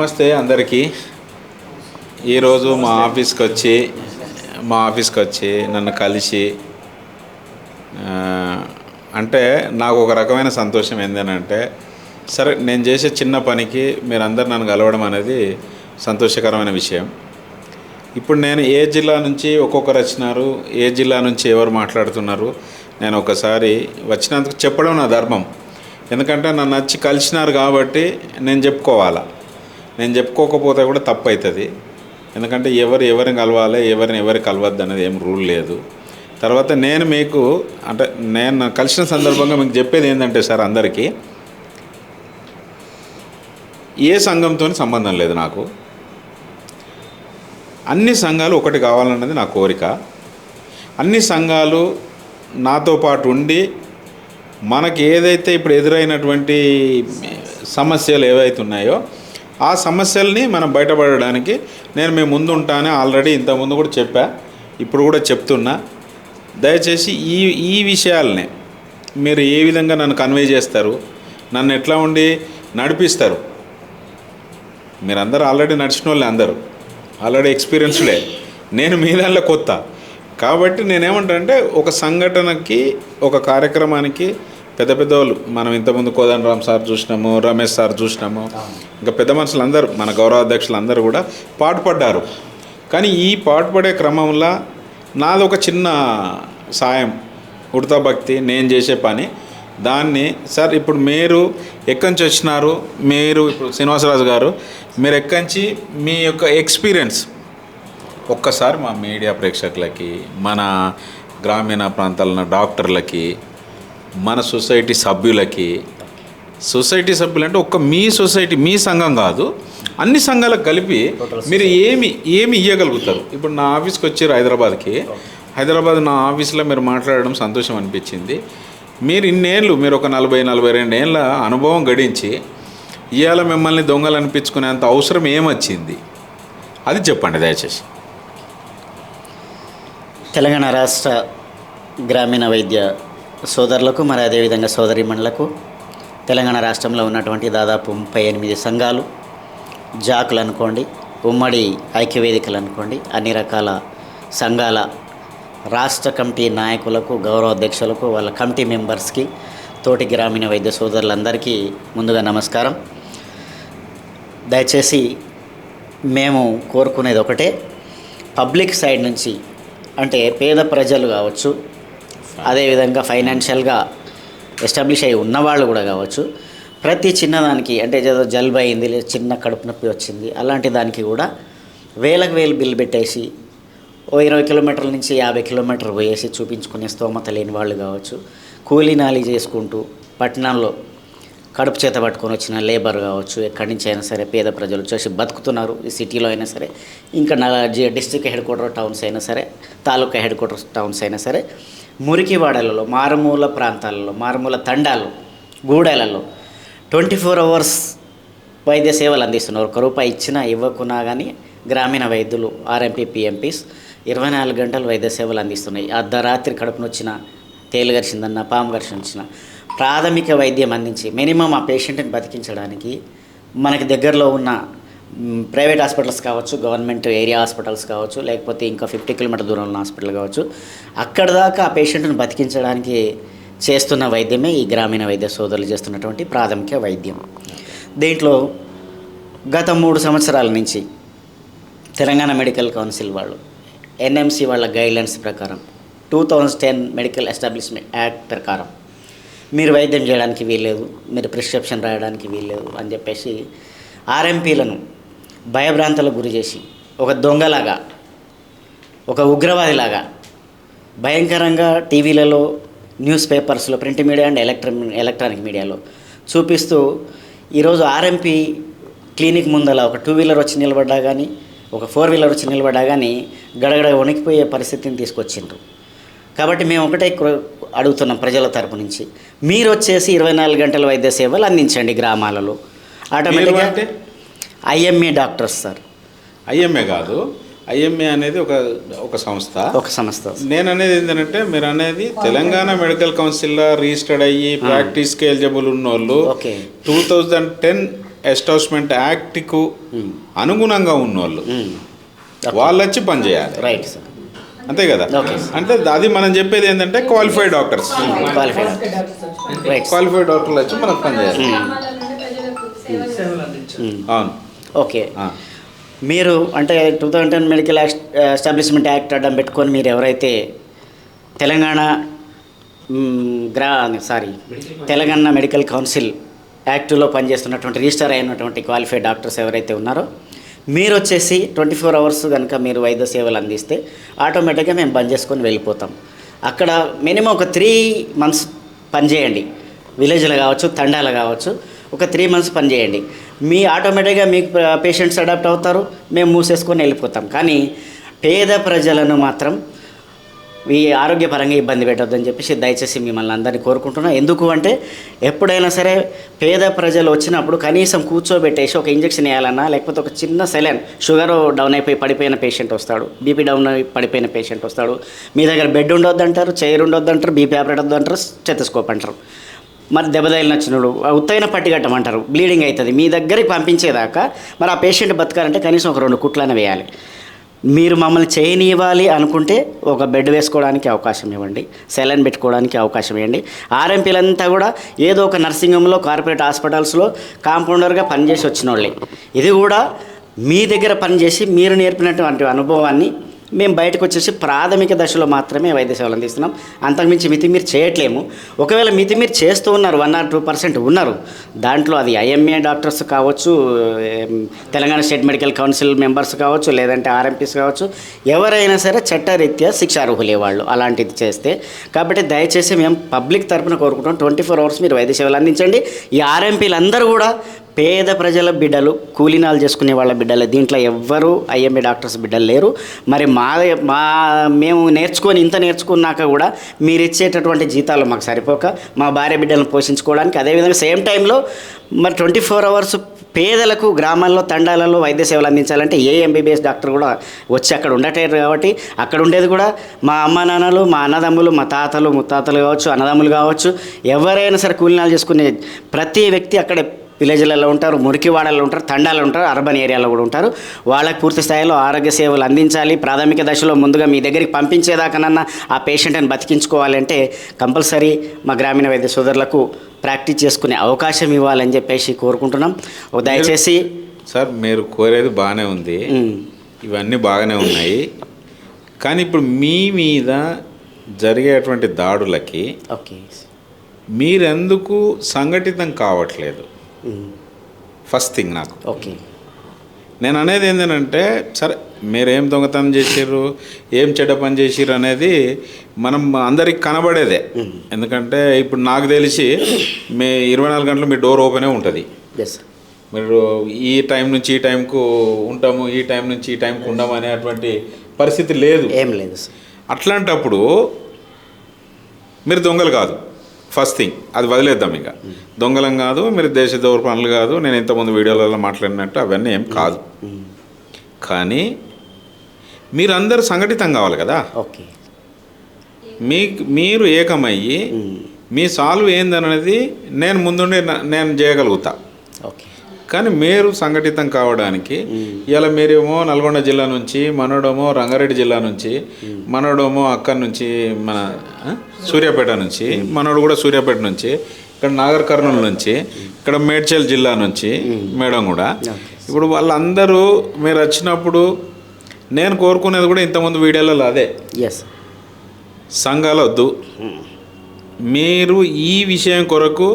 నమస్తే అందరికీ. ఈరోజు మా ఆఫీస్కి వచ్చి నన్ను కలిసి అంటే నాకు ఒక రకమైన సంతోషం ఏంటంటే, సరే నేను చేసే చిన్న పనికి మీరందరూ నన్ను కలవడం అనేది సంతోషకరమైన విషయం. ఇప్పుడు నేను ఏ జిల్లా నుంచి ఒక్కొక్కరు వచ్చినారు, ఏ జిల్లా నుంచి ఎవరు మాట్లాడుతున్నారు, నేను ఒకసారి వచ్చినందుకు చెప్పడం నా ధర్మం. ఎందుకంటే నన్ను వచ్చి కలిసినారు కాబట్టి నేను చెప్పుకోవాలా. నేను చెప్పుకోకపోతే కూడా తప్పు అవుతుంది. ఎందుకంటే ఎవరిని కలవాలి, ఎవరు కలవద్దు అనేది ఏం రూల్ లేదు. తర్వాత నేను మీకు నేను కలిసిన సందర్భంగా మీకు చెప్పేది ఏంటంటే సార్, అందరికీ ఏ సంఘంతో సంబంధం లేదు నాకు. అన్ని సంఘాలు ఒకటి కావాలన్నది నా కోరిక. అన్ని సంఘాలు నాతో పాటు ఉండి మనకి ఏదైతే ఇప్పుడు ఎదురైనటువంటి సమస్యలు ఏవైతే ఉన్నాయో ఆ సమస్యల్ని మనం బయటపడడానికి నేను మీ ముందు ఉంటానే. ఆల్రెడీ ఇంతకుముందు కూడా చెప్పా, ఇప్పుడు కూడా చెప్తున్నా. దయచేసి ఈ విషయాలనే మీరు ఏ విధంగా నన్ను కన్వే చేస్తారు, నన్ను ఎట్లా ఉండి నడిపిస్తారు. మీరందరూ ఆల్రెడీ నడిచిన వాళ్ళే, అందరూ ఆల్రెడీ ఎక్స్పీరియన్స్డే. నేను మీ దానిలో కొత్త కాబట్టి నేనేమంటానంటే, ఒక సంఘటనకి ఒక కార్యక్రమానికి పెద్ద వాళ్ళు మనం ఇంతకుముందు కోదండరామ్ సార్ చూసినాము, రమేష్ సార్ చూసినాము, ఇంకా పెద్ద మనుషులు అందరూ, మన గౌరవాధ్యక్షులు అందరూ కూడా పాటుపడ్డారు. కానీ ఈ పాటుపడే క్రమంలో నాది ఒక చిన్న సాయం, ఉడతా భక్తి, నేను చేసే పని. దాన్ని సార్ ఇప్పుడు మీరు ఎక్కడి నుంచి వచ్చినారు, మీరు ఇప్పుడు శ్రీనివాసరాజు గారు మీరు ఎక్కడి నుంచి మీ యొక్క ఎక్స్పీరియన్స్ ఒక్కసారి మా మీడియా ప్రేక్షకులకి, మన గ్రామీణ ప్రాంతాల డాక్టర్లకి, మన సొసైటీ సభ్యులకి, సొసైటీ సభ్యులు అంటే ఒక్క మీ సొసైటీ మీ సంఘం కాదు, అన్ని సంఘాలకు కలిపి మీరు ఏమి ఇవ్వగలుగుతారు. ఇప్పుడు నా ఆఫీస్కి వచ్చారు హైదరాబాద్ నా ఆఫీస్లో మీరు మాట్లాడడం సంతోషం అనిపించింది. మీరు ఇన్నేళ్ళు, మీరు ఒక 40-42 ఏళ్ళ అనుభవం గడించి ఇవాళ మిమ్మల్ని దొంగలు అనిపించుకునేంత అవసరం ఏమొచ్చింది, అది చెప్పండి దయచేసి. తెలంగాణ రాష్ట్ర గ్రామీణ వైద్య సోదరులకు, మరి అదేవిధంగా సోదరీమణులకు, తెలంగాణ రాష్ట్రంలో ఉన్నటువంటి దాదాపు 38 సంఘాలు, జాకులు అనుకోండి, ఉమ్మడి ఐక్యవేదికలు అనుకోండి, అన్ని రకాల సంఘాల రాష్ట్ర కమిటీ నాయకులకు, గౌరవాధ్యక్షులకు, వాళ్ళ కమిటీ మెంబర్స్కి, తోటి గ్రామీణ వైద్య సోదరులందరికీ ముందుగా నమస్కారం. దయచేసి మేము కోరుకునేది ఒకటే, పబ్లిక్ సైడ్ నుంచి, అంటే పేద ప్రజలు కావచ్చు, అదేవిధంగా ఫైనాన్షియల్గా ఎస్టాబ్లిష్ అయి ఉన్నవాళ్ళు కూడా కావచ్చు, ప్రతి చిన్నదానికి, అంటే ఏదో జలుబు అయింది, లేదా చిన్న కడుపు నొప్పి వచ్చింది, అలాంటి దానికి కూడా వేలకు వేలు బిల్లు పెట్టేసి 20 కిలోమీటర్ల నుంచి 50 కిలోమీటర్లు పోయేసి చూపించుకునే స్తోమత లేని వాళ్ళు కావచ్చు, కూలీ నాలి చేసుకుంటూ పట్టణాల్లో కడుపు చేత పట్టుకొని వచ్చిన లేబర్ కావచ్చు, ఎక్కడి నుంచి అయినా సరే పేద ప్రజలు వచ్చేసి బతుకుతున్నారు. ఈ సిటీలో అయినా సరే, ఇంకా డిస్ట్రిక్ట్ హెడ్ క్వార్టర్ టౌన్స్ అయినా సరే, తాలూకా హెడ్ క్వార్టర్ టౌన్స్ అయినా సరే, మురికివాడలలో, మారుమూల ప్రాంతాలలో, మారుమూల తండాలు, గూడెలలో 24 అవర్స్ వైద్య సేవలు అందిస్తున్నారు. ₹1 ఇచ్చినా ఇవ్వకున్నా కానీ గ్రామీణ వైద్యులు, ఆర్ఎంపీ, పిఎంపీస్ 24 గంటలు వైద్య సేవలు అందిస్తున్నాయి. అర్ధరాత్రి కడుపునొచ్చిన, తేలు గరిచిందన్న, పాము గరిచిన ప్రాథమిక వైద్యం అందించి మినిమం ఆ పేషెంట్ని బతికించడానికి మనకి దగ్గరలో ఉన్న ప్రైవేట్ హాస్పిటల్స్ కావచ్చు, గవర్నమెంట్ ఏరియా హాస్పిటల్స్ కావచ్చు, లేకపోతే ఇంకా 50 కిలోమీటర్ దూరంలో ఉన్న హాస్పిటల్ కావచ్చు, అక్కడ దాకా ఆ పేషెంట్ని బతికించడానికి చేస్తున్న వైద్యమే ఈ గ్రామీణ వైద్య సోదరులు చేస్తున్నటువంటి ప్రాథమిక వైద్యం. దీంట్లో గత 3 సంవత్సరాల నుంచి తెలంగాణ మెడికల్ కౌన్సిల్ వాళ్ళు, ఎన్ఎంసి వాళ్ళ గైడ్లైన్స్ ప్రకారం, 2010 మెడికల్ ఎస్టాబ్లిష్మెంట్ యాక్ట్ ప్రకారం మీరు వైద్యం చేయడానికి వీల్లేదు, మీరు ప్రిస్క్రిప్షన్ రాయడానికి వీల్లేదు అని చెప్పేసి ఆర్ఎంపీలను భయభ్రాంతులకు గురి చేసి, ఒక దొంగలాగా, ఒక ఉగ్రవాదిలాగా భయంకరంగా టీవీలలో, న్యూస్ పేపర్స్లో, ప్రింట్ మీడియా అండ్ ఎలక్ట్రానిక్ మీడియాలో చూపిస్తూ ఈరోజు ఆర్ఎంపీ క్లినిక్ ముందల ఒక 2 వీలర్ వచ్చి నిలబడ్డా కానీ, ఒక 4 వీలర్ వచ్చి నిలబడ్డా కానీ గడగడ వణికిపోయే పరిస్థితిని తీసుకొచ్చిండ్రు. కాబట్టి మేము ఒకటే అడుగుతున్నాం ప్రజల తరపు నుంచి, మీరు వచ్చేసి 24 గంటల వైద్య సేవలు అందించండి గ్రామాలలో. ఆటోమేటిక్గా ఐఎంఏ డాక్టర్స్ సార్. ఐఎంఏ కాదు, ఐఎంఏ అనేది ఒక సంస్థ. నేను అనేది ఏంటంటే, మీరు అనేది తెలంగాణ మెడికల్ కౌన్సిల్లో రిజిస్టర్డ్ అయ్యి ప్రాక్టీస్కి ఎలిజిబుల్ ఉన్న వాళ్ళు 2010 ఎస్టాబ్లిష్మెంట్ యాక్ట్కు అనుగుణంగా ఉన్నోళ్ళు వాళ్ళు వచ్చి పనిచేయాలి. Right sir. అంతే కదా. Okay. అంటే అది మనం చెప్పేది ఏంటంటే qualified doctors, qualified right. Qualified డాక్టర్లు వచ్చి మనకు పనిచేయాలి. అవును. ఓకే. మీరు అంటే 2010 మెడికల్ ఎస్టాబ్లిష్మెంట్ యాక్ట్ అడ్డం పెట్టుకొని మీరు ఎవరైతే తెలంగాణ తెలంగాణ మెడికల్ కౌన్సిల్ యాక్ట్లో పనిచేస్తున్నటువంటి రిజిస్టర్ అయినటువంటి క్వాలిఫైడ్ డాక్టర్స్ ఎవరైతే ఉన్నారో మీరు వచ్చేసి 24 అవర్స్ కనుక మీరు వైద్య సేవలు అందిస్తే ఆటోమేటిక్గా మేము బంద్ చేసుకొని వెళ్ళిపోతాం. అక్కడ మినిమం ఒక 3 months పనిచేయండి. విలేజ్లో కావచ్చు, తండాలు కావచ్చు, ఒక 3 months పనిచేయండి. మీ ఆటోమేటిక్గా మీకు పేషెంట్స్ అడాప్ట్ అవుతారు, మేము మూసేసుకొని వెళ్ళిపోతాం. కానీ పేద ప్రజలను మాత్రం ఈ ఆరోగ్యపరంగా ఇబ్బంది పెట్టొద్దని చెప్పేసి దయచేసి మిమ్మల్ని అందరినీ కోరుకుంటున్నాం. ఎందుకు అంటే ఎప్పుడైనా సరే పేద ప్రజలు వచ్చినప్పుడు కనీసం కూర్చోబెట్టేసి ఒక ఇంజక్షన్ వేయాలన్నా, లేకపోతే ఒక చిన్న సెలైన్, షుగర్ డౌన్ అయిపోయి పడిపోయిన పేషెంట్ వస్తాడు, బీపీ డౌన్ అయి పడిపోయిన పేషెంట్ వస్తాడు, మీ దగ్గర బెడ్ ఉండొద్దు అంటారు, చైర్ ఉండొద్దు అంటారు, బీపీ ఆపరేట్ వద్దు అంటారు, స్టెతస్కోప్ అంటారు, మరి దెబ్బతగిలిన వచ్చినప్పుడు ఉత్తైన పట్టి కట్టమంటారు, బ్లీడింగ్ అవుతుంది. మీ దగ్గరికి పంపించేదాకా మరి ఆ పేషెంట్ బతకాలంటే కనీసం ఒక 2 కుట్లైనా వేయాలి. మీరు మమ్మల్ని చేయనివ్వాలి అనుకుంటే ఒక బెడ్ వేసుకోవడానికి అవకాశం ఇవ్వండి, సెలైన్ పెట్టుకోవడానికి అవకాశం ఇవ్వండి. ఆర్ఎంపీలంతా కూడా ఏదో ఒక నర్సింగ్ హోమ్లో, కార్పొరేట్ హాస్పిటల్స్లో కాంపౌండర్గా పనిచేసి వచ్చిన వాళ్ళే. ఇది కూడా మీ దగ్గర పనిచేసి మీరు నేర్పినటువంటి అనుభవాన్ని మేము బయటకు వచ్చేసి ప్రాథమిక దశలో మాత్రమే వైద్య సేవలు అందిస్తున్నాం. అంతకుమించి మితిమీరు చేయట్లేము. ఒకవేళ మితిమీరు చేస్తూ ఉన్నారు, 1 or 2% ఉన్నారు, దాంట్లో అది ఐఎంఏ డాక్టర్స్ కావచ్చు, Telangana state medical council members కావచ్చు, లేదంటే ఆర్ఎంపీస్ కావచ్చు, ఎవరైనా సరే చట్టరీత్యా శిక్షార్హులే వాళ్ళు అలాంటిది చేస్తే. కాబట్టి దయచేసి మేము పబ్లిక్ తరఫున కోరుకుంటాం, 24 hours మీరు వైద్య సేవలు అందించండి. ఈ ఆర్ఎంపీలు అందరూ కూడా పేద ప్రజల బిడ్డలు, కూలీనాలు చేసుకునే వాళ్ళ బిడ్డలు. దీంట్లో ఎవ్వరూ ఐఎంఏ డాక్టర్స్ బిడ్డలు లేరు. మరి మేము ఇంత నేర్చుకున్నాక కూడా మీరు ఇచ్చేటటువంటి జీతాలు మాకు సరిపోక మా భార్య బిడ్డలను పోషించుకోవడానికి, అదేవిధంగా సేమ్ టైంలో మరి 24 hours పేదలకు గ్రామాల్లో, తండాలలో వైద్య సేవలు అందించాలంటే ఏ ఎంబీబీఎస్ డాక్టర్ కూడా వచ్చి అక్కడ ఉండటేరు. కాబట్టి అక్కడ ఉండేది కూడా మా అమ్మ నాన్నలు, మా అన్నదమ్ములు, మా తాతలు ముత్తాతలు కావచ్చు, అన్నదమ్ములు కావచ్చు, ఎవరైనా సరే కూలీనాలు చేసుకునే ప్రతి వ్యక్తి అక్కడే విలేజ్లలో ఉంటారు, మురికివాడల్లో ఉంటారు, తండాలు ఉంటారు, అర్బన్ ఏరియాలో కూడా ఉంటారు. వాళ్ళకి పూర్తి స్థాయిలో ఆరోగ్య సేవలు అందించాలి. ప్రాథమిక దశలో ముందుగా మీ దగ్గరికి పంపించేదాకనన్నా ఆ పేషెంట్ని బతికించుకోవాలంటే కంపల్సరీ మా గ్రామీణ వైద్య సోదరులకు ప్రాక్టీస్ చేసుకునే అవకాశం ఇవ్వాలని చెప్పేసి కోరుకుంటున్నాం. దయచేసి సార్, మీరు కోరేది బాగానే ఉంది, ఇవన్నీ బాగానే ఉన్నాయి. కానీ ఇప్పుడు మీ మీద జరిగేటువంటి దాడులకి ఓకే మీరెందుకు సంఘటితం కావట్లేదు? ఫస్ట్ థింగ్ నాకు ఓకే నేను అనేది ఏంటంటే, సరే మీరేం దొంగతనం చేసిర్రు, ఏం చెడ్డ పని చేసిర్రు అనేది మనం అందరికి కనబడేదే. ఎందుకంటే ఇప్పుడు నాకు తెలిసి 24 గంటలు మీ డోర్ ఓపెనే ఉంటుంది. మీరు ఈ టైం నుంచి ఈ టైంకు ఉంటాము, ఈ టైం నుంచి ఈ టైంకు ఉండము అనేటువంటి పరిస్థితి లేదు, ఏం లేదు. అట్లాంటప్పుడు మీరు దొంగలు కాదు. ఫస్ట్ థింగ్ అది వదిలేద్దాం. ఇంకా దొంగలం కాదు, మీరు దేశద్రోహ పనులు కాదు, నేను ఇంతకుముందు వీడియోలలో మాట్లాడినట్టు అవన్నీ ఏం కాదు. కానీ మీరందరూ సంఘటితం కావాలి కదా. ఓకే, మీరు ఏకమయ్యి మీ సాల్వ్ ఏందనేది నేను ముందుండి నేను చేయగలుగుతా. ఓకే, కానీ మీరు సంఘటితం కావడానికి ఇలా మీరేమో నల్గొండ జిల్లా నుంచి, మనోడేమో రంగారెడ్డి జిల్లా నుంచి, మనోడేమో అక్కడి నుంచి మన సూర్యాపేట నుంచి, మనోడు కూడా సూర్యాపేట నుంచి, ఇక్కడ నాగర్ కర్నూలు నుంచి, ఇక్కడ మేడ్చల్ జిల్లా నుంచి మేడం కూడా. ఇప్పుడు వాళ్ళందరూ మీరు వచ్చినప్పుడు నేను కోరుకునేది కూడా ఇంతకుముందు వీడియోలలో అదే, సంఘాలు వద్దు. మీరు ఈ విషయం కొరకు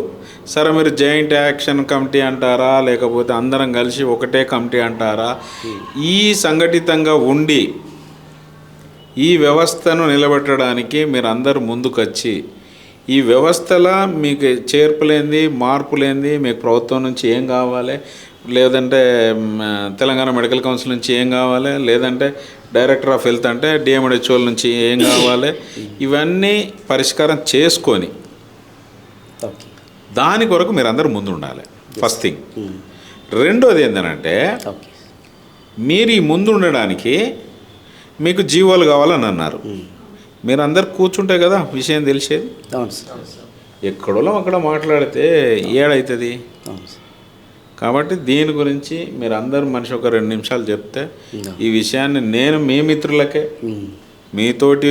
సరే మీరు జాయింట్ యాక్షన్ కమిటీ అంటారా, లేకపోతే అందరం కలిసి ఒకటే కమిటీ అంటారా, ఈ సంఘటితంగా ఉండి ఈ వ్యవస్థను నిలబెట్టడానికి మీరు అందరూ ముందుకొచ్చి ఈ వ్యవస్థలో మీకు చేర్పులేంది, మార్పులేంది, మీకు ప్రభుత్వం నుంచి ఏం కావాలి, లేదంటే తెలంగాణ మెడికల్ కౌన్సిల్ నుంచి ఏం కావాలి, లేదంటే డైరెక్టర్ ఆఫ్ హెల్త్ అంటే డిఎంహెచ్ఓ నుంచి ఏం కావాలి, ఇవన్నీ పరిష్కారం చేసుకొని దాని కొరకు మీరు అందరూ ముందు ఉండాలి. First thing. రెండోది ఏంటంటే, మీరు ఈ ముందు ఉండడానికి మీకు జీవోలు కావాలని అన్నారు. మీరు అందరు కూర్చుంటే కదా విషయం తెలిసేది. ఎక్కడో అక్కడ మాట్లాడితే ఏడవుతుంది. కాబట్టి దీని గురించి మీరు అందరూ మనిషి ఒక 2 నిమిషాలు చెప్తే ఈ విషయాన్ని నేను మీ మిత్రులకే మీతోటి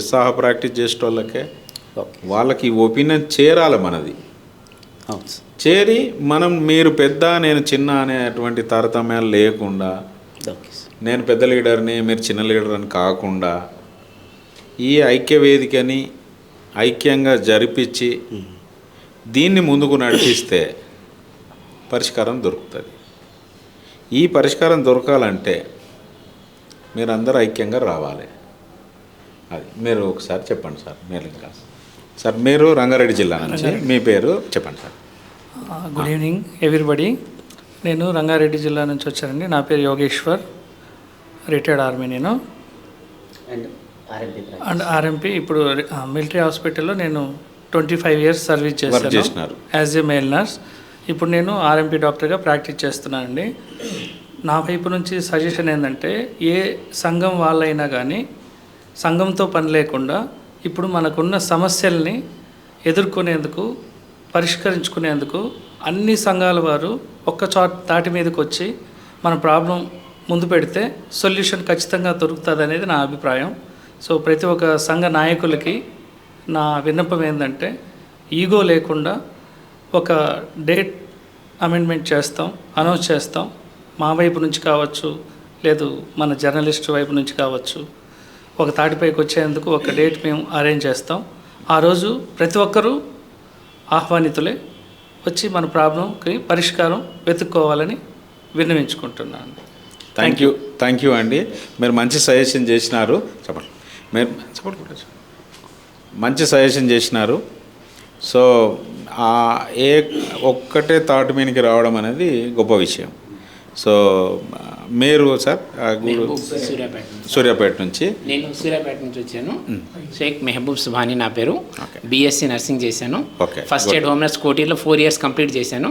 సహా ప్రాక్టీస్ చేసేటోళ్ళకే వాళ్ళకి ఈ ఒపీనియన్ చేరాలి మనది. చేరి మనం మీరు పెద్ద నేను చిన్న అనేటువంటి తారతమ్యాలు లేకుండా, నేను పెద్ద లీడర్ని మీరు చిన్న లీడర్ అని కాకుండా ఈ ఐక్య వేదికని ఐక్యంగా జరిపించి దీన్ని ముందుకు నడిపిస్తే పరిష్కారం దొరుకుతుంది. ఈ పరిష్కారం దొరకాలంటే మీరందరూ ఐక్యంగా రావాలి. అది మీరు ఒకసారి చెప్పండి సార్. మీరు ఇంకా సార్ మీరు రంగారెడ్డి జిల్లా నుంచి మీ పేరు చెప్పండి సార్. Good evening everybody. నేను రంగారెడ్డి జిల్లా నుంచి వచ్చానండి. నా పేరు యోగేశ్వర్, రిటైర్డ్ ఆర్మీ. నేను అండ్ ఆర్ఎంపీ ఇప్పుడు మిలిటరీ హాస్పిటల్లో నేను 25 years సర్వీస్ చేశాను యాజ్ ఏ మేల్ నర్స్. ఇప్పుడు నేను ఆర్ఎంపీ డాక్టర్గా ప్రాక్టీస్ చేస్తున్నానండి. నా వైపు నుంచి సజెషన్ ఏంటంటే ఏ సంఘం వాళ్ళైనా కానీ సంఘంతో పని లేకుండా ఇప్పుడు మనకున్న సమస్యల్ని ఎదుర్కొనేందుకు, పరిష్కరించుకునేందుకు అన్ని సంఘాల వారు ఒక్క తాటి మీదకి వచ్చి మన ప్రాబ్లం ముందు పెడితే సొల్యూషన్ ఖచ్చితంగా దొరుకుతుంది అనేది నా అభిప్రాయం. సో ప్రతి ఒక్క సంఘ నాయకులకి నా విన్నపం ఏంటంటే ఈగో లేకుండా ఒక డేట్ అమెండ్మెంట్ చేస్తాం, అనౌన్స్ చేస్తాం. మా వైపు నుంచి కావచ్చు, లేదు మన జర్నలిస్ట్ వైపు నుంచి కావచ్చు, ఒక తాటిపైకి వచ్చేందుకు ఒక డేట్ మేము అరేంజ్ చేస్తాం. ఆ రోజు ప్రతి ఒక్కరూ ఆహ్వానితులే వచ్చి మన ప్రాబ్లంకి పరిష్కారం వెతుక్కోవాలని విన్నవించుకుంటున్నాను. థ్యాంక్ యూ అండి. మీరు మంచి సజెషన్ చేసినారు. చెప్పండి. మీరు చెప్పండి. మంచి సజెషన్ చేసినారు. సో ఒక్కటే థాట్ మీనికి రావడం అనేది గొప్ప విషయం. సో మీరు సార్ సూర్యాపేట నుంచి. నేను సూర్యాపేట నుంచి వచ్చాను. షేక్ మెహబూబ్ సుభానీ నా పేరు. బీఎస్సీ నర్సింగ్ చేశాను. ఫస్ట్ ఎయిడ్ హోమ్ నర్స్ కోటిలో 4 years కంప్లీట్ చేశాను.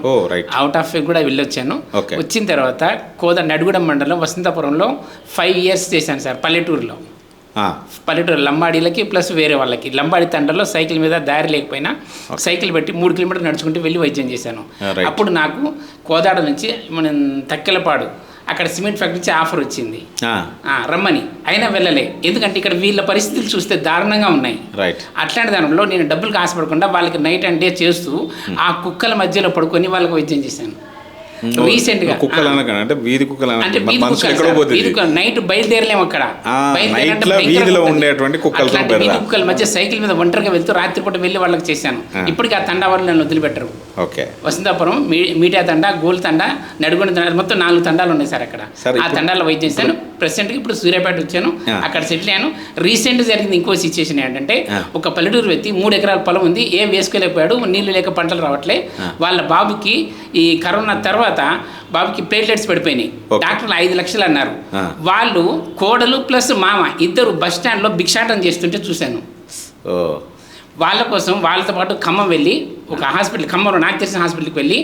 అవుట్ ఆఫ్ కూడా వెళ్ళొచ్చాను. వచ్చిన తర్వాత నడుగుడం మండలం వసంతపురంలో 5 years చేశాను సార్. పల్లెటూరు లంబాడీలకి ప్లస్ వేరే వాళ్ళకి. లంబాడీ తండలో సైకిల్ మీద దారి లేకపోయినా సైకిల్ పెట్టి 3 kilometers నడుచుకుంటూ వెళ్ళి వైద్యం చేశాను. అప్పుడు నాకు కోదాడ నుంచి మన తక్కెలపాడు అక్కడ సిమెంట్ ఫ్యాక్టరీ నుంచి ఆఫర్ వచ్చింది రమ్మని. అయినా వెళ్ళలే, ఎందుకంటే ఇక్కడ వీళ్ళ పరిస్థితులు చూస్తే దారుణంగా ఉన్నాయి. అట్లాంటి దానిలో నేను డబ్బులకు ఆశపడకుండా వాళ్ళకి నైట్ అండ్ డే చేస్తూ ఆ కుక్కల మధ్యలో పడుకొని వాళ్ళకి వైద్యం చేశాను. రీసెంట్ గా అంటే వీధి కుక్కలు నైట్ బయలుదేరలేము. అక్కడ కుక్కల మధ్య సైకిల్ మీద ఒంటరిగా వెళ్తూ రాత్రిపూట వెళ్ళి వాళ్ళకి చేశాను. ఇప్పటికీ ఆ తండా వాళ్ళు నన్ను వదిలిపెట్టరు. వసంతాపురం, మీడియా తండ, గోల్ తండ, నడుగుండ తండ, మొత్తం 4 తండాలు ఉన్నాయి సార్ అక్కడ. ఆ తండాల్లో వైద్యం చేశాను. ప్రెసెంట్గా ఇప్పుడు సూర్యాపేట వచ్చాను, అక్కడ సెటిల్ అయ్యాను. రీసెంట్గా జరిగింది ఇంకో సిచ్యువేషన్ ఏంటంటే, ఒక పల్లెటూరు వ్యక్తి 3 acres పొలం ఉంది, ఏం వేసుకోలేకపోయాడు, నీళ్లు లేక పంటలు రావట్లే. వాళ్ళ బాబుకి ఈ కరోనా తర్వాత బాబుకి ప్లేట్లెట్స్ పడిపోయినాయి. డాక్టర్లు 5 లక్షలు అన్నారు. వాళ్ళు కోడలు ప్లస్ మామ ఇద్దరు బస్ స్టాండ్లో భిక్షాటం చేస్తుంటే చూశాను. వాళ్ళ కోసం వాళ్ళతో పాటు ఖమ్మం వెళ్ళి ఒక హాస్పిటల్, ఖమ్మంలో నాకు తెలిసిన హాస్పిటల్కి వెళ్ళి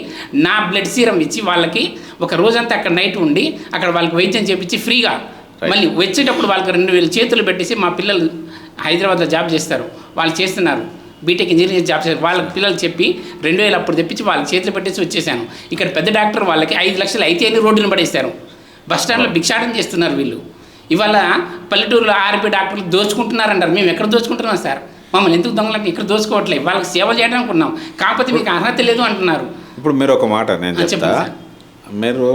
నా బ్లడ్ సీరం ఇచ్చి వాళ్ళకి ఒక రోజంతా అక్కడ నైట్ ఉండి అక్కడ వాళ్ళకి వైద్యం చేపించి ఫ్రీగా మళ్ళీ వచ్చేటప్పుడు వాళ్ళకి 2,000 చేతులు పెట్టేసి, మా పిల్లలు హైదరాబాద్లో జాబ్ చేస్తారు, వాళ్ళు చేస్తున్నారు, బీటెక్ ఇంజనీరింగ్ జాబ్ చేస్తారు, వాళ్ళకి పిల్లలు చెప్పి 2,000 అప్పుడు తెప్పించి వాళ్ళకి చేతులు పెట్టేసి వచ్చేసాను. ఇక్కడ పెద్ద డాక్టర్ వాళ్ళకి 5 లక్షలు అయితే అని రోడ్డును పడేస్తారు. బస్ స్టాండ్లో భిక్షాటం చేస్తున్నారు వీళ్ళు. ఇవాళ పల్లెటూరులో ఆర్పీ డాక్టర్లు దోచుకుంటున్నారంటారు. మేము ఎక్కడ దోచుకుంటున్నాం సార్? మమ్మల్ని ఎందుకు దొంగలకి ఇక్కడ దోచుకోవట్లేదు, వాళ్ళకి సేవ చేయడానికి ఉన్నాం, కాకపోతే మీకు అర్హత లేదు అంటున్నారు. ఇప్పుడు మీరు ఒక మాట నేను చెప్తా, మీరు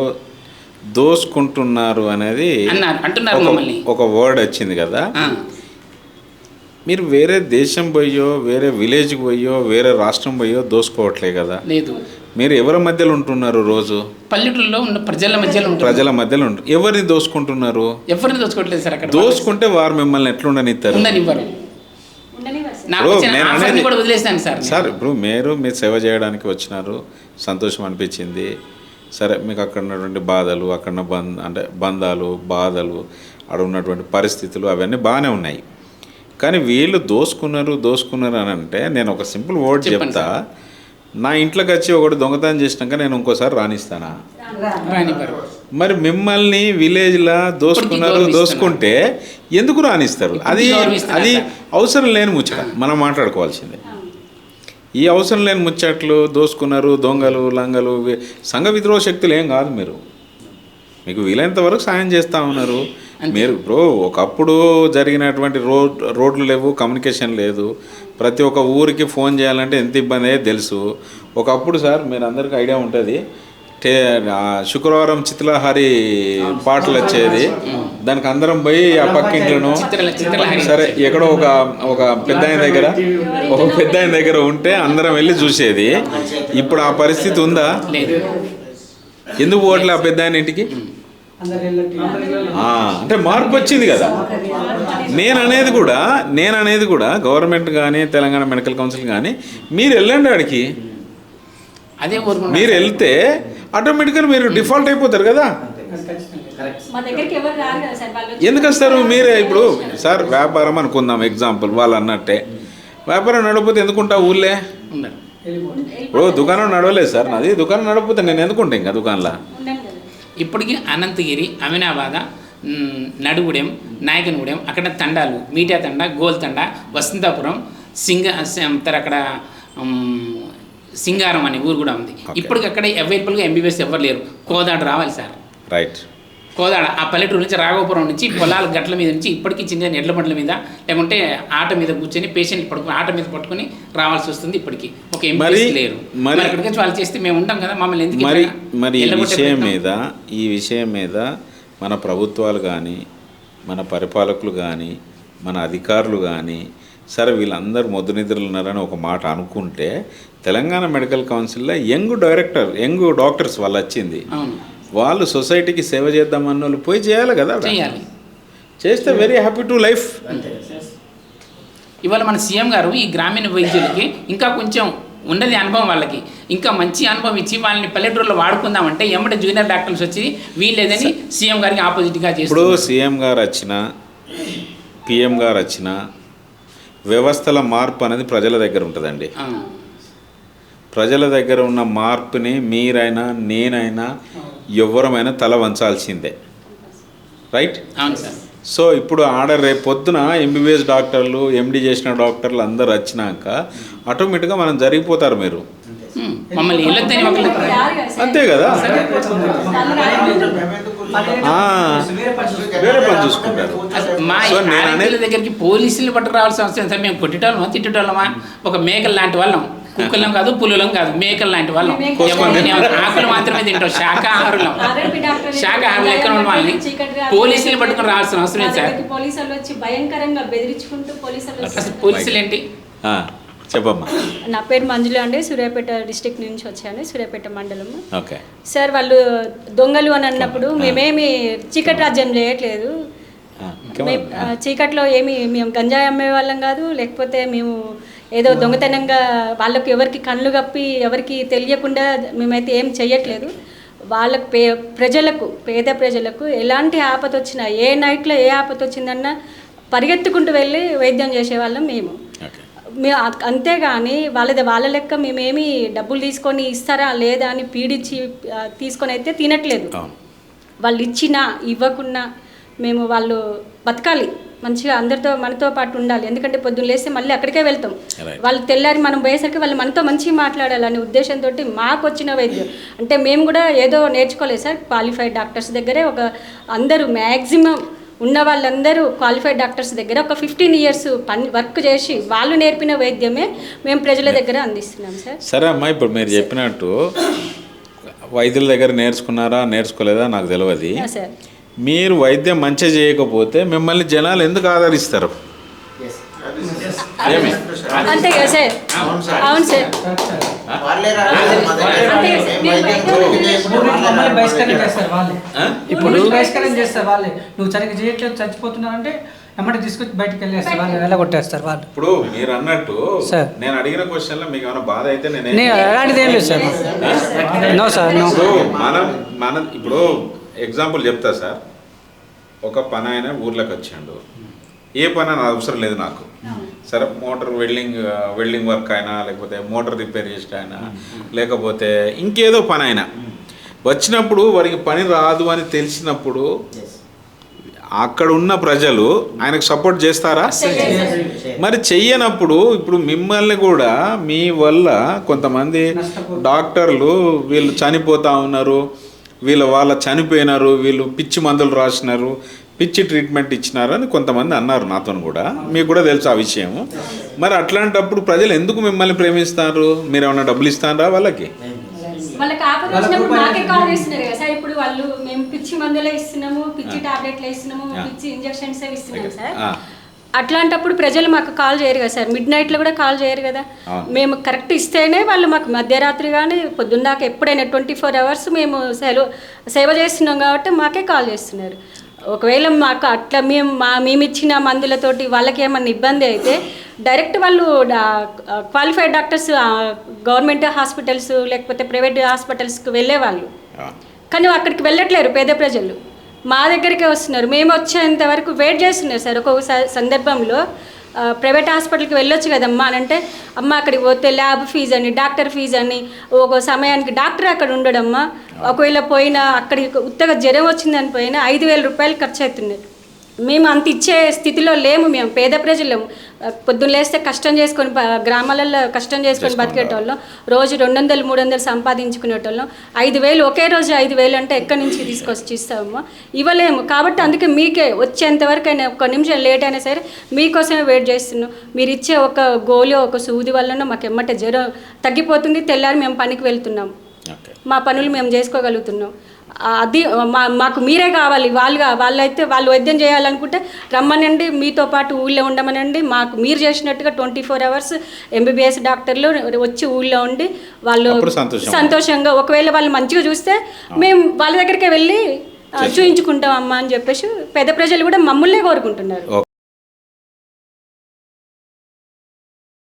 దోచుకుంటున్నారు అనేది అంటున్నారు మమ్మల్ని. ఒక వర్డ్ వచ్చింది కదా, మీరు వేరే దేశం పోయో, వేరే విలేజ్కి పోయో, వేరే రాష్ట్రం పోయో దోసుకోవట్లే కదా. లేదు, మీరు ఎవరి మధ్యలో ఉంటున్నారు? రోజు పల్లెటూరులో ఉన్న ప్రజల మధ్యలో ఉంటారు. ఎవరిని దోసుకుంటున్నారు? ఎవరిని దోచుకోవట్లేదు సార్. అక్కడ దోసుకుంటే వారు మిమ్మల్ని ఎట్లుండనిస్తారు? సార్ ఇప్పుడు మీరు సేవ చేయడానికి వచ్చినారు, సంతోషం అనిపించింది. సరే, మీకు అక్కడ ఉన్నటువంటి బాధలు, అక్కడ బంధాలు, బాధలు, అక్కడ ఉన్నటువంటి పరిస్థితులు అవన్నీ బాగానే ఉన్నాయి. కానీ వీళ్ళు దోసుకున్నారు అని అంటే, నేను ఒక సింపుల్ వర్డ్ చెప్తా. నా ఇంట్లోకి వచ్చి ఒకటి దొంగతనం చేసినాక నేను ఇంకోసారి రానిస్తానా? మరి మిమ్మల్ని విలేజ్లో దోసుకుంటే ఎందుకు రానిస్తారు? అది అవసరం లేని ముచ్చట, మనం మాట్లాడుకోవాల్సిందే. ఈ అవసరం లేని ముచ్చట్లు దోసుకున్నారు, దొంగలు లంగలు, సంఘ విద్రోహ శక్తులు ఏం కాదు. మీరు మీకు వీలైనంత వరకు సాయం చేస్తూ ఉన్నారు. మీరు ఇప్పుడు ఒకప్పుడు జరిగినటువంటి రోడ్లు లేవు, కమ్యూనికేషన్ లేదు. ప్రతి ఒక్క ఊరికి ఫోన్ చేయాలంటే ఎంత ఇబ్బంది అయ్యేది తెలుసు. ఒకప్పుడు సార్ మీరు అందరికీ ఐడియా ఉంటుంది, శుక్రవారం చిత్రలహరి పాటలు వచ్చేది. దానికి అందరం పోయి ఆ పక్కింట్లను సరే ఎక్కడో ఒక పెద్ద ఆయన దగ్గర ఉంటే అందరం వెళ్ళి చూసేది. ఇప్పుడు ఆ పరిస్థితి ఉందా? ఎందుకు పోవట్లే ఆ పెద్ద ఆయన ఇంటికి? అంటే మార్పు వచ్చింది కదా. నేను అనేది కూడా గవర్నమెంట్ కానీ తెలంగాణ మెడికల్ కౌన్సిల్ కానీ మీరు వెళ్ళండి ఆడికి. అదే మీరు వెళ్తే ఆటోమేటిక్గా మీరు డిఫాల్ట్ అయిపోతారు కదా. ఎందుకు వస్తారు మీరే? ఇప్పుడు సార్ వ్యాపారం అనుకుందాం ఎగ్జాంపుల్, వాళ్ళు అన్నట్టే వ్యాపారం నడవకపోతే ఎందుకుంటా ఊళ్ళే? ఇప్పుడు దుకాణం నడవలేదు సార్, నాది దుకాణం నడవకపోతే నేను ఎందుకుంటా ఇంకా దుకాణంలో? ఇప్పటికీ అనంతగిరి, అమినాబాద, నడుగుడెం, నాయకనగూడెం, అక్కడ తండాలు, మీటా తండా, గోల్ తండా, వసంతాపురం, అక్కడ సింగారం అనే ఊరు కూడా ఉంది. ఇప్పటికి అక్కడ అవైలబుల్గా ఎంబీబీఎస్ ఎవరు లేరు. కోదాడ రావాలి సార్. రైట్. కోదాడ ఆ పల్లెటూరు నుంచి రాఘవపురం నుంచి పొలాల గట్ల మీద నుంచి ఇప్పటికీ చిన్న ఎడ్ల బండ్ల మీద లేకుంటే ఆట మీద కూర్చొని పేషెంట్ పట్టుకుని ఆట మీద పట్టుకుని రావాల్సి వస్తుంది. ఇప్పటికి ఒక ఎంబీబీఎస్ లేరు. మరి అక్కడికి వాళ్ళు చేస్తే మేము ఉంటాం కదా, మమ్మల్ని ఎందుకు? మరి ఈ విషయం మీద మన ప్రభుత్వాలు కానీ, మన పరిపాలకులు కానీ, మన అధికారులు కానీ సరే వీళ్ళందరూ మొద్దు నిద్రలు ఉన్నారని ఒక మాట అనుకుంటే, తెలంగాణ మెడికల్ కౌన్సిల్లో యంగ్ డాక్టర్స్ వాళ్ళు వచ్చింది. వాళ్ళు సొసైటీకి సేవ చేద్దామన్న వాళ్ళు పోయి చేయాలి కదా. చేస్తే వెరీ హ్యాపీ టు లైఫ్. ఇవాళ మన సీఎం గారు ఈ గ్రామీణ వైద్యులకి ఇంకా కొంచెం ఉన్నది అనుభవం, వాళ్ళకి ఇంకా మంచి అనుభవం ఇచ్చి వాళ్ళని పల్లెటూరులో వాడుకుందామంటే ఎమ్మటే జూనియర్ డాక్టర్స్ వచ్చి వీళ్ళేదని సీఎం గారికి ఆపోజిట్గా చేస్తారు. ఇప్పుడు సీఎం గారు వచ్చినా పిఎం గారు వచ్చినా వ్యవస్థల మార్పు అనేది ప్రజల దగ్గర ఉంటుందండి. ప్రజల దగ్గర ఉన్న మార్పుని మీరైనా నేనైనా ఎవరమైనా తల వంచాల్సిందే. రైట్. అవును సార్. సో ఇప్పుడు రేపు పొద్దున ఎంబీబీఎస్ డాక్టర్లు, ఎండి చేసిన డాక్టర్లు అందరు వచ్చినాక ఆటోమేటిక్గా మనం జరిగిపోతారు. మీరు అంతే కదా, వేరే పని చూసుకుంటారు. మా దగ్గరికి పోలీసులు పట్టు రావాల్సిన అవసరం సార్. మేము కొట్టేటోళ్ళమా తిట్టేటోళ్ళమా? ఒక మేకలు లాంటి వాళ్ళం, కుక్కలం కాదు, పులులం కాదు, మేకలు లాంటి వాళ్ళం. ఆకులు మాత్రమే తింటాం, శాఖాహారులం. శాఖాహారులు ఎక్కడ ఉన్న వాళ్ళని పోలీసులు పట్టుకుని రావాల్సిన అవసరం లేదు సార్. అసలు పోలీసులు ఏంటి? చెప్పమ్మా. నా పేరు మంజుల అండి, సూర్యాపేట డిస్ట్రిక్ట్ నుంచి వచ్చాను, సూర్యాపేట మండలము. ఓకే సార్, వాళ్ళు దొంగలు అని అన్నప్పుడు మేమేమి చీకటి రాజ్యం చేయట్లేదు. చీకట్లో మేము గంజాయి అమ్మే వాళ్ళం కాదు, లేకపోతే మేము ఏదో దొంగతనంగా వాళ్ళకు ఎవరికి కళ్ళు కప్పి ఎవరికి తెలియకుండా మేమైతే ఏం చెయ్యట్లేదు. వాళ్ళకు పేద ప్రజలకు ఎలాంటి ఆపద వచ్చినా, ఏ నైట్లో ఏ ఆపద వచ్చిందన్నా పరిగెత్తుకుంటూ వెళ్ళి వైద్యం చేసేవాళ్ళం మేము. అంతేగాని వాళ్ళ లెక్క మేమేమి డబ్బులు తీసుకొని ఇస్తారా లేదా అని పీడించి తీసుకొని అయితే తినట్లేదు. వాళ్ళు ఇచ్చినా ఇవ్వకున్నా మేము వాళ్ళు బతకాలి, మంచిగా అందరితో మనతో పాటు ఉండాలి. ఎందుకంటే పొద్దున్న లేస్తే మళ్ళీ అక్కడికే వెళ్తాం. వాళ్ళు తెల్లారి మనం పోయేసరికి వాళ్ళు మనతో మంచిగా మాట్లాడాలనే ఉద్దేశంతో మాకు వచ్చిన వైద్యం. అంటే మేము కూడా ఏదో నేర్చుకోలేదు సార్. క్వాలిఫైడ్ డాక్టర్స్ దగ్గరే అందరూ మ్యాక్సిమం ఉన్న వాళ్ళందరూ క్వాలిఫైడ్ డాక్టర్స్ దగ్గర ఒక 15 years వర్క్ చేసి వాళ్ళు నేర్పిన వైద్యమే మేము ప్రజల దగ్గర అందిస్తున్నాం సార్. సరే అమ్మా, ఇప్పుడు మీరు చెప్పినట్టు వైద్యుల దగ్గర నేర్చుకున్నారా నేర్చుకోలేదా నాకు తెలియదు. మీరు వైద్యం మంచిగా చేయకపోతే మిమ్మల్ని జనాలు ఎందుకు ఆదరిస్తారు? అంతే కదా సార్. అవును సార్. ఇప్పుడు బహిష్కరణ చేస్తారు వాళ్ళే. నువ్వు సరిగ్గా చేయట్లేదు, చచ్చిపోతున్నావు అంటే ఎమ్మటి తీసుకొచ్చి బయటకు వెళ్ళేస్తారు, వాళ్ళు వెళ్ళగొట్టేస్తారు వాళ్ళు. ఇప్పుడు మీరు అన్నట్టు నేను అడిగిన క్వశ్చన్లో మీకు ఏమైనా బాధ అయితే అలాంటిది ఏం లేదు సార్. No sir, no. మనం ఇప్పుడు ఎగ్జాంపుల్ చెప్తా సార్. ఒక పని ఆయన ఊర్లోకి వచ్చాడు, ఏ పని అని అవసరం లేదు నాకు. సరే మోటార్ వెల్డింగ్ వర్క్ అయినా, లేకపోతే మోటార్ రిపేర్ చేసిన అయినా, లేకపోతే ఇంకేదో పని అయినా వచ్చినప్పుడు వారికి పని రాదు అని తెలిసినప్పుడు అక్కడ ఉన్న ప్రజలు ఆయనకు సపోర్ట్ చేస్తారా? మరి చెయ్యనప్పుడు ఇప్పుడు మిమ్మల్ని కూడా మీ వల్ల కొంతమంది డాక్టర్లు వీళ్ళు చనిపోతా ఉన్నారు, వాళ్ళ చనిపోయినారు, వీళ్ళు పిచ్చి మందులు రాసినారు, పిచ్చి ట్రీట్మెంట్ ఇచ్చినారు అని కొంతమంది అన్నారు నాతో కూడా. మీకు కూడా తెలుసు ఆ విషయం. మరి అట్లాంటప్పుడు ప్రజలు ఎందుకు మిమ్మల్ని ప్రేమిస్తారు? మీరు ఏమైనా డబ్బులు ఇస్తారా వాళ్ళకి? వాళ్ళకి ఆపద వచ్చినప్పుడు మాకే కాల్ చేస్తున్నారు కదా సార్. ఇప్పుడు వాళ్ళు మేము పిచ్చి మందులే ఇస్తున్నాము, పిచ్చి టాబ్లెట్లు ఇస్తున్నాము, పిచ్చి ఇంజక్షన్స్ ఇస్తున్నాము సార్. అట్లాంటప్పుడు ప్రజలు మాకు కాల్ చేయరు కదా సార్. మిడ్ నైట్లో కూడా కాల్ చేయరు కదా. మేము కరెక్ట్ ఇస్తేనే వాళ్ళు మాకు మధ్యరాత్రి కానీ పొద్దున్నాక ఎప్పుడైనా 24 hours మేము సేవ చేస్తున్నాం కాబట్టి మాకే కాల్ చేస్తున్నారు. ఒకవేళ మాకు అట్లా మేము ఇచ్చిన మందులతోటి వాళ్ళకి ఏమన్నా ఇబ్బంది అయితే డైరెక్ట్ వాళ్ళు క్వాలిఫైడ్ డాక్టర్స్ గవర్నమెంట్ హాస్పిటల్స్ లేకపోతే ప్రైవేట్ హాస్పిటల్స్కి వెళ్ళేవాళ్ళు. కానీ అక్కడికి వెళ్ళట్లేరు పేద ప్రజలు, మా దగ్గరికే వస్తున్నారు. మేము వచ్చేంత వరకు వెయిట్ చేస్తున్నారు సార్. ఒక్కొక్క సందర్భంలో ప్రైవేట్ హాస్పిటల్కి వెళ్ళొచ్చు కదమ్మా అని అంటే, అమ్మ అక్కడికి పోతే ల్యాబ్ ఫీజు అని, డాక్టర్ ఫీజు అని, ఒక సమయానికి డాక్టర్ అక్కడ ఉండడమ్మా. ఒకవేళ పోయినా అక్కడికి ఉత్తగా జ్వరం వచ్చిందని పోయినా 5,000 రూపాయలు ఖర్చు అవుతున్నాయి. మేము అంత ఇచ్చే స్థితిలో లేము. మేము పేద ప్రజలేము. పొద్దున్న లేస్తే కష్టం చేసుకొని గ్రామాలలో కష్టం చేసుకొని బతికేటోళ్ళం, రోజు 200-300 సంపాదించుకునేటోళ్ళం. 5,000 ఒకే రోజు 5,000 అంటే ఎక్కడి నుంచి తీసుకొచ్చి ఇస్తామో ఇవ్వలేము. కాబట్టి అందుకే మీకే వచ్చేంతవరకు అయినా 1 నిమిషం లేట్ అయినా సరే మీకోసమే వెయిట్ చేస్తున్నాం. మీరు ఇచ్చే ఒక గోలి ఒక సూది వలన మాకు ఎమ్మటే జ్వరం తగ్గిపోతుంది, తెల్లారి మేము పనికి వెళ్తున్నాం, మా పనులు మేము చేసుకోగలుగుతున్నాం. అది మాకు మీరే కావాలి. వాళ్ళైతే వాళ్ళు వైద్యం చేయాలనుకుంటే రమ్మనండి, మీతో పాటు ఊళ్ళో ఉండమనండి. మాకు మీరు చేసినట్టుగా 24 hours MBBS డాక్టర్లు వచ్చి ఊళ్ళో ఉండి వాళ్ళు సంతోషంగా, ఒకవేళ వాళ్ళు మంచిగా చూస్తే మేము వాళ్ళ దగ్గరికే వెళ్ళి చూయించుకుంటాం అమ్మ అని చెప్పేసి పేద ప్రజలు కూడా మమ్మల్నే కోరుకుంటున్నారు.